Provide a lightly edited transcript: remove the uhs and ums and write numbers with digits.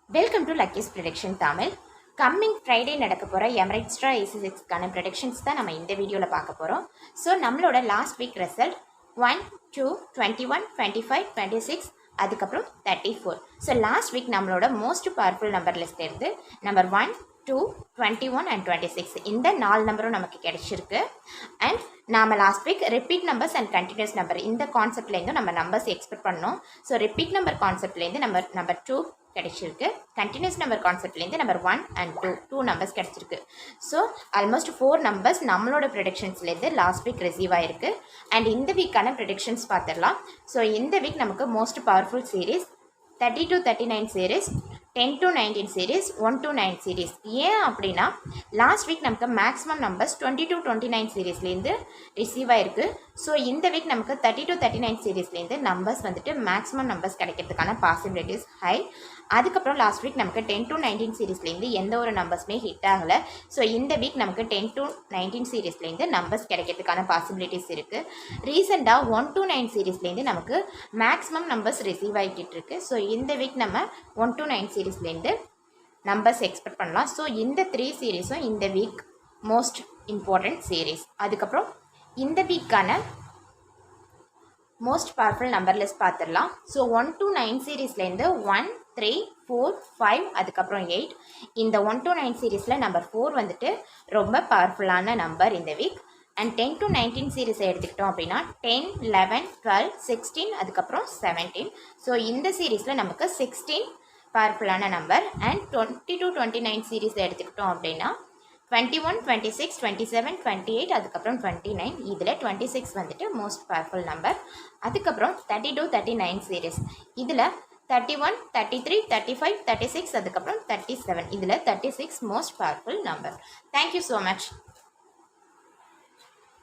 Welcome to Lucky's prediction Tamil. Coming Friday நடக்க போகிற எமரைட்ஸ்ட்ரா AC6க்கான predictions தான் நம்ம இந்த வீடியோவில் பார்க்க போகிறோம். ஸோ நம்மளோட லாஸ்ட் வீக் ரிசல்ட் 1, 2, 21, 25, 26 அதுக்கப்புறம் 34. ஸோ லாஸ்ட் வீக் நம்மளோட மோஸ்ட் பவர்ஃபுல் நம்பர் லிஸ்ட் இருந்து நம்பர் 1, 2, 21 அண்ட் 26 இந்த 4 நம்பரும் நமக்கு கிடைச்சிருக்கு. அண்ட் நாம் last week repeat numbers and continues number இந்த கான்செப்ட்லேருந்து நம்ம நம்பர்ஸ் எக்ஸ்பெக்ட் பண்ணோம். ஸோ ரிப்பீட் நம்பர் கான்செப்ட்லேருந்து நம்பர் 2 கிடைச்சிருக்கு. கண்டினியூஸ் நம்பர் கான்செப்ட்லேருந்து நம்பர் 1 அண்ட் 2 நம்பர்ஸ் கிடைச்சிருக்கு. ஸோ ஆல்மோஸ்ட் 4 நம்பர்ஸ் நம்மளோட ப்ரெடிக்ஷன்ஸ்லேருந்து லாஸ்ட் வீக் ரிசீவ் ஆகிருக்கு. அண்ட் இந்த வீக்கான ப்ரெடிக்ஷன்ஸ் பார்த்துடலாம். ஸோ இந்த வீக் நமக்கு most powerful series 30 to 39 series, 10 to 19 series, 1 to 9 series. ஏன் அப்படின்னா லாஸ்ட் வீக் நமக்கு மேக்ஸிமம் நம்பர்ஸ் 20 to 29 சீரீஸ்லேருந்து ரிசீவ் ஆகிருக்கு. ஸோ இந்த வீக் நமக்கு 30 to 39 சீரீஸ்லேருந்து நம்பர்ஸ் வந்துட்டு மேக்ஸிமம் நம்பர்ஸ் கிடைக்கிறதுக்கான பாசிபிலிட்டிஸ் ஹை. அதுக்கப்புறம் லாஸ்ட் வீக் நமக்கு 10 to 19 சீரீஸ்லேருந்து எந்த ஒரு நம்பர்ஸுமே ஹிட் ஆகலை. ஸோ இந்த வீக் நமக்கு 10 to 19 சீரீஸ்லேருந்து நம்பர்ஸ் கிடைக்கிறதுக்கான பாசிபிலிட்டிஸ் இருக்குது. ரீசெண்டாக 1 to 9 சீரீஸ்லேருந்து நமக்கு மேக்ஸிமம் நம்பர்ஸ் ரிசீவ் ஆகிட்டு இருக்கு. ஸோ இந்த வீக் நம்ம 1 to 9 சீரீஸ்லேருந்து நம்பர்ஸ் எக்ஸ்பெக்ட் பண்ணலாம். ஸோ இந்த 3 சீரீஸும் இந்த வீக் மோஸ்ட் இம்பார்ட்டண்ட் சீரீஸ். அதுக்கப்புறம் இந்த வீக்கான மோஸ்ட் பவர்ஃபுல் நம்பர் லிஸ்ட் பார்த்துடலாம். ஸோ 1 to 9 சீரீஸ்லேருந்து 1, 3, 4, 5 அதுக்கப்புறம் 8. இந்த 1 to 9 சீரீஸில் நம்பர் 4 வந்துட்டு ரொம்ப பவர்ஃபுல்லான நம்பர் இந்த வீக். அண்ட் 10 to 19 சீரீஸை எடுத்துக்கிட்டோம் அப்படின்னா 10, 11, 12, 16 அதுக்கப்புறம் 17. ஸோ இந்த சீரீஸில் நமக்கு 16 பவர்ஃபுல்லான நம்பர். அண்ட் 20 to 29 சீரீஸை எடுத்துக்கிட்டோம் அப்படின்னா 21, 26, 27, 28 அதுக்கப்புறம் 29. இதில் 26 வந்துட்டு மோஸ்ட் பவர்ஃபுல் நம்பர். அதுக்கப்புறம் 30 to 39 சீரீஸ், இதில் 31, 33, 35, 36 அதுக்கப்புறம் 37. இதில் 36 most powerful number. Thank you so much.